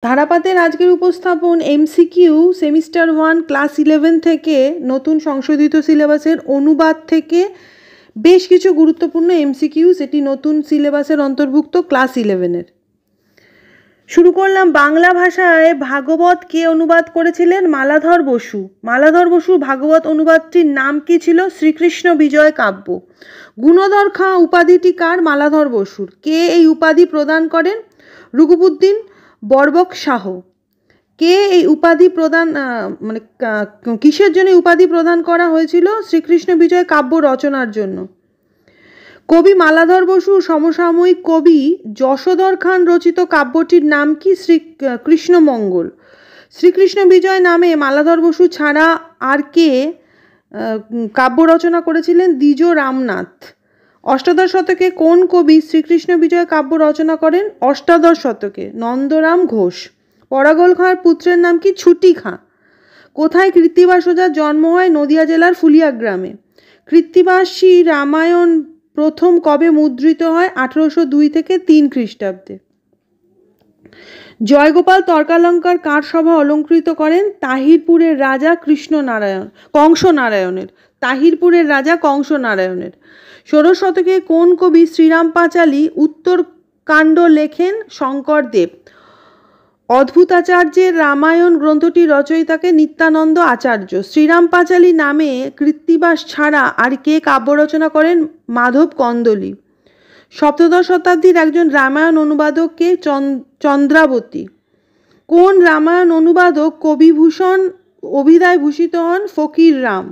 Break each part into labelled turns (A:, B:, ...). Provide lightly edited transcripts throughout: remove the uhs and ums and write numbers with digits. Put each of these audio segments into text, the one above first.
A: ধারাপাতের আজকের উপস্থাপন MCQ semester 1 class 11 থেকে নতুন সংশোধিত সিলেবাসের অনুবাদ থেকে বেশ কিছু গুরুত্বপূর্ণ এমসিকিউ, সেটি নতুন সিলেবাসের অন্তর্ভুক্ত ক্লাস 11-এর। শুরু করলাম। বাংলা ভাষায় ভাগবত কে অনুবাদ করেছিলেন? মালাধর বসু। মালাধর বসুর ভাগবত অনুবাদটির নাম কি ছিল? শ্রীকৃষ্ণ বিজয় কাব্য। গুণধর খাঁ উপাধিটি কার? মালাধর বসুর। কে এই উপাধি প্রদান করেন? রঘুবুদ্দিন বরবক শাহ। কে এই উপাধি প্রদান কিসের জন্য উপাধি প্রদান করা হয়েছিল? শ্রীকৃষ্ণ বিজয় কাব্য রচনার জন্য। কবি মালাধর বসু সমসাময়িক কবি যশোধর খান রচিত কাব্যটির নাম কি? কৃষ্ণমঙ্গল। শ্রীকৃষ্ণ বিজয় নামে মালাধর বসু ছাড়া আর কে কাব্য রচনা করেছিলেন? দ্বিজ রামনাথ। অষ্টাদশ শতকে কোন কবি শ্রীকৃষ্ণ বিজয় কাব্য রচনা করেন? অষ্টাদশ শতকে নন্দরাম ঘোষ। পরাগল খাঁর পুত্রের নাম কি? ছুটি খাঁ। কোথায় কৃত্তিবাস ওঝার জন্ম হয়? নদিয়া জেলার ফুলিয়া গ্রামে। কৃত্তিবাসী রামায়ণ প্রথম কবে মুদ্রিত হয়? 1802 থেকে 3 খ্রিস্টাব্দে। জয়গোপাল তর্কালঙ্কার কার সভা অলঙ্কৃত করেন? তাহিরপুরের রাজা কংসনারায়ণের। তাহিরপুরের রাজা কংসনারায়ণের। 16 শতকে কোন কবি শ্রীরাম পাঁচালী উত্তরকাণ্ড লেখেন? শঙ্করদেব। অদ্ভুতাচার্যের রামায়ণ গ্রন্থটি রচয়িতাকে নিত্যানন্দ আচার্য। শ্রীরাম পাঁচালী নামে কৃত্তিবাস ছাড়া আর কে কাব্য রচনা করেন? মাধব কন্দলী। সপ্তদশ শতাব্দীর একজন রামায়ণ অনুবাদক কে? চন্দ্রাবতী। কোন রামায়ণ অনুবাদক কবিভূষণ অভিধায় ভূষিত হন? ফকির রাম।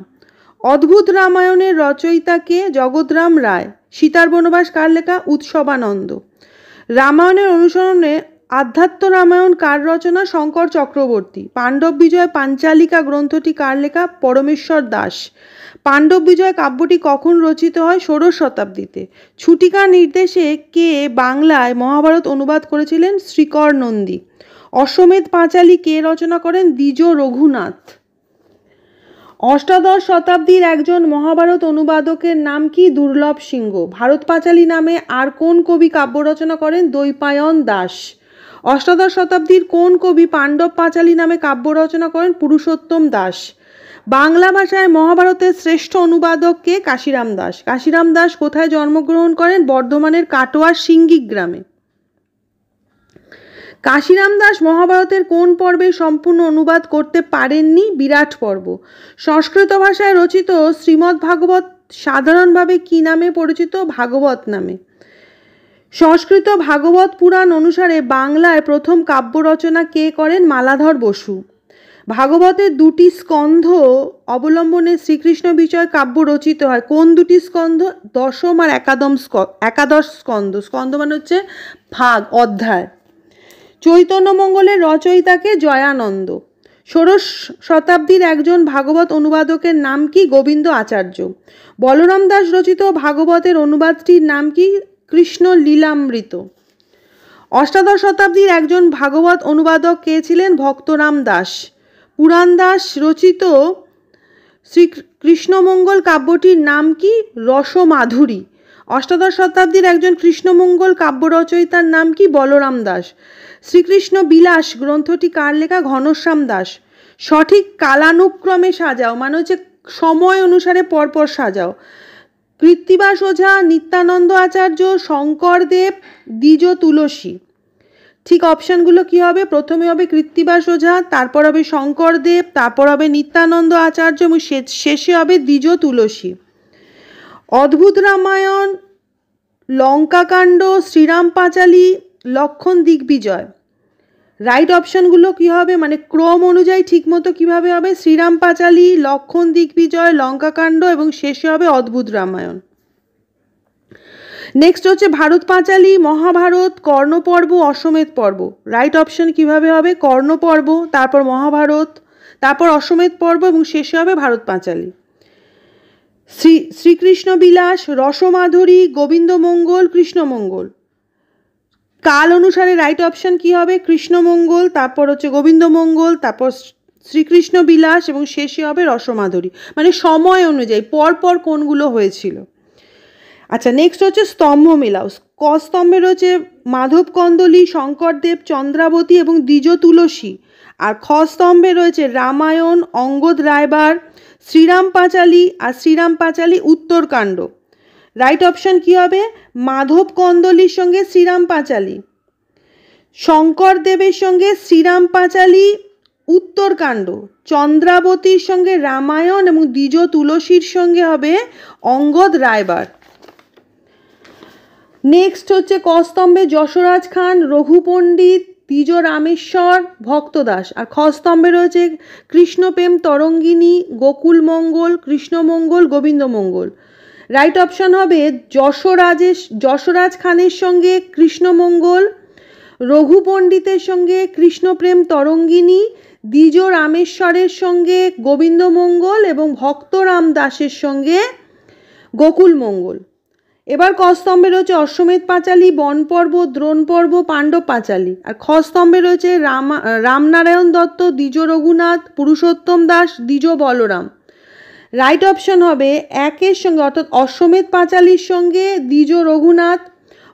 A: অদ্ভুত রামায়ণের রচয়িতা কে? জগৎরাম রায়। সীতার বনবাস কার লেখা? উৎসবানন্দ। রামায়ণের অনুসরণে আধ্যাত্ম রামায়ণ কার রচনা? শঙ্কর চক্রবর্তী। পাণ্ডব বিজয় পাঞ্চালিকা গ্রন্থটি কার লেখা? পরমেশ্বর দাস। পাণ্ডব বিজয় কাব্যটি কখন রচিত হয়? 16 শতাব্দীতে। ছুটিকার নির্দেশে কে বাংলায় মহাভারত অনুবাদ করেছিলেন? শ্রীকর নন্দী। অশ্বমেধ পাঁচালী কে রচনা করেন? দ্বিজ রঘুনাথ। অষ্টাদশ শতাব্দীর একজন মহাভারত অনুবাদকের নাম কি? দুর্লভ সিংহ। ভারত পাঁচালী নামে আর কোন কবি কাব্য রচনা করেন? দ্বৈপায়ন দাস। অষ্টাদশ শতাব্দীর কোন কবি পাণ্ডব পাঁচালী নামে কাব্য রচনা করেন? পুরুষোত্তম দাস। বাংলা ভাষায় মহাভারতের শ্রেষ্ঠ অনুবাদক কে? কাশিরাম দাস। কাশিরাম দাস কোথায় জন্মগ্রহণ করেন? বর্ধমানের কাটোয়ার সিঙ্গি গ্রামে। কাশিরাম দাস মহাভারতের কোন পর্বে সম্পূর্ণ অনুবাদ করতে পারেননি? বিরাট পর্ব। সংস্কৃত ভাষায় রচিত শ্রীমদ্ ভাগবত সাধারণভাবে কি নামে পরিচিত? ভাগবত নামে। সংস্কৃত ভাগবত পুরাণ অনুসারে বাংলায় প্রথম কাব্য রচনা কে করেন? মালাধর বসু। ভাগবতের 2টি স্কন্ধ অবলম্বনে শ্রীকৃষ্ণ বিজয় কাব্য রচিত হয়। কোন 2টি স্কন্ধ? দশম আর একাদশ স্কন্ধ। স্কন্ধ মানে হচ্ছে ভাগ, অধ্যায়। চৈতন্যমঙ্গলের রচয়িতাকে? জয়ানন্দ। 16 শতাব্দীর একজন ভাগবত অনুবাদকের নাম কি? গোবিন্দ আচার্য। বলরাম দাস রচিত ভাগবতের অনুবাদটির নাম কি? কৃষ্ণ লীলামৃত। অষ্টাদশ শতাব্দীর একজন ভাগবত অনুবাদক কে ছিলেন? ভক্তরাম দাস। পুরাণ দাস রচিত শ্রীকৃষ্ণমঙ্গল কাব্যটির নাম কি? রসমাধুরী। অষ্টাদশ শতাব্দীর একজন কৃষ্ণমঙ্গল কাব্য রচয়িতার নাম কি? বলরাম দাস। শ্রীকৃষ্ণ বিলাস গ্রন্থটি কার লেখা? ঘনশ্যাম দাস। সঠিক কালানুক্রমে সাজাও মানে হচ্ছে সময় অনুসারে পরপর সাজাও। কৃত্তিবাস ওঝা, নিত্যানন্দ আচার্য, শঙ্করদেব, দ্বিজ তুলসী। ঠিক অপশানগুলো কি হবে? প্রথমে হবে কৃত্তিবাস ওঝা, তারপর হবে শঙ্করদেব, তারপর হবে নিত্যানন্দ আচার্য এবং শেষে হবে দ্বিজ তুলসী। অদ্ভুত রামায়ণ, লঙ্কাকাণ্ড, শ্রীরাম পাঁচালী, লক্ষণ দিগ্বিজয়। রাইট অপশানগুলো কি হবে মানে ক্রম অনুযায়ী ঠিকমতো কিভাবে হবে? শ্রীরাম পাঁচালী, লক্ষণ দিগ্বিজয়, লঙ্কাকাণ্ড এবং শেষে হবে অদ্ভুত রামায়ণ। নেক্সট হচ্ছে ভারত পাঁচালী, মহাভারত, কর্ণপর্ব, অশ্বমেধ পর্ব। রাইট অপশান কিভাবে হবে? কর্ণপর্ব, তারপর মহাভারত, তারপর অশ্বমেধ পর্ব এবং শেষে হবে ভারত পাঁচালী। শ্রীকৃষ্ণ বিলাস, রসমাধুরী, গোবিন্দমঙ্গল, কৃষ্ণমঙ্গল। কাল অনুসারে রাইট অপশান কি হবে? কৃষ্ণমঙ্গল, তারপর হচ্ছে গোবিন্দমঙ্গল, তারপর শ্রীকৃষ্ণ বিলাস এবং শেষে হবে রসমাধুরী। মানে সময় অনুযায়ী পরপর কোনগুলো হয়েছিল। আচ্ছা, নেক্সট হচ্ছে স্তম্ভ মেলাও। ক স্তম্ভে রয়েছে মাধব কন্দলী, শঙ্করদেব, চন্দ্রাবতী এবং দ্বিজ তুলসী। আর খ স্তম্ভে রয়েছে রামায়ণ, অঙ্গদ রায়বার, শ্রীরাম পাঁচালী আর শ্রীরাম পাঁচালী উত্তরকাণ্ড। রাইট অপশান কী হবে? মাধব কন্দলীর সঙ্গে শ্রীরাম পাঁচালী, শঙ্করদেবের সঙ্গে শ্রীরাম পাঁচালী উত্তরকাণ্ড, চন্দ্রাবতীর সঙ্গে রামায়ণ এবং দ্বিজ তুলসীর সঙ্গে হবে অঙ্গদ রায়বার। নেক্সট হচ্ছে ক স্তম্ভে যশোরাজ খান, রঘু পণ্ডিত, দ্বিজ রামেশ্বর, ভক্তদাস। আর খ স্তম্ভে রয়েছে কৃষ্ণপ্রেম তরঙ্গিনী, গোকুল মঙ্গল, কৃষ্ণমঙ্গল, গোবিন্দমঙ্গল। রাইট অপশান হবে যশোরাজ খানের সঙ্গে কৃষ্ণমঙ্গল, রঘু পণ্ডিতের সঙ্গে কৃষ্ণপ্রেম তরঙ্গিনী, দ্বিজ রামেশ্বরের সঙ্গে গোবিন্দমঙ্গল এবং ভক্তরাম দাসের সঙ্গে গোকুল মঙ্গল। এবার ক স্তম্ভে রয়েছে অশ্বমেধ পাঁচালী, বন পর্ব, দ্রোণ পর্ব, পাণ্ডব পাঁচালী। আর খ স্তম্ভে রয়েছে রামনারায়ণ দত্ত, দ্বিজ রঘুনাথ, পুরুষোত্তম দাস, দ্বিজ বলরাম। রাইট অপশন হবে একের সঙ্গে অর্থাৎ অশ্বমেধ পাঁচালীর সঙ্গে দ্বিজ রঘুনাথ,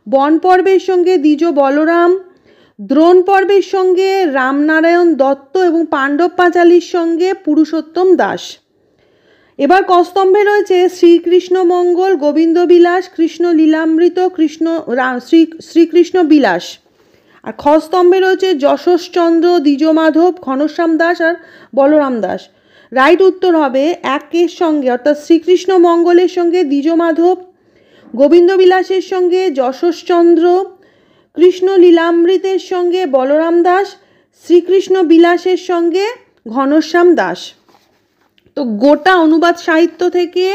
A: বন পর্বের সঙ্গে দ্বিজ বলরাম, দ্রোণ পর্বের সঙ্গে রামনারায়ণ দত্ত এবং পাণ্ডব পাঁচালীর সঙ্গে পুরুষোত্তম দাস। এবার ক স্তম্ভে রয়েছে শ্রীকৃষ্ণ মঙ্গল, গোবিন্দ বিলাস, কৃষ্ণ লীলামৃত, শ্রীকৃষ্ণ বিলাস। আর খ স্তম্ভে রয়েছে যশোশ্চন্দ্র, দ্বিজ মাধব, ঘনশ্যাম দাস আর বলরাম দাস। রাইট উত্তর হবে একের সঙ্গে অর্থাৎ শ্রীকৃষ্ণ মঙ্গলের সঙ্গে দ্বিজ মাধব, গোবিন্দ বিলাসের সঙ্গে যশোশ্চন্দ্র, কৃষ্ণ লীলামৃতের সঙ্গে বলরাম দাস, শ্রীকৃষ্ণ বিলাসের সঙ্গে ঘনশ্যাম দাস। তো গোটা অনুবাদ সাহিত্য থেকে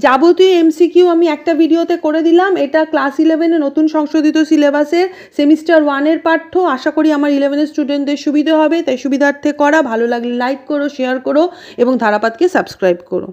A: যাবতীয় এমসিকিউ আমি একটা ভিডিওতে করে দিলাম। এটা ক্লাস 11-এ নতুন সংশোধিত সিলেবাসের সেমিস্টার 1-এর পাঠ্য। আশা করি আমার 11-এর স্টুডেন্টদের সুবিধা হবে, তাই সুবিধার্থে করা। ভালো লাগলে লাইক করো, শেয়ার করো এবং ধারাপাতকে সাবস্ক্রাইব করো।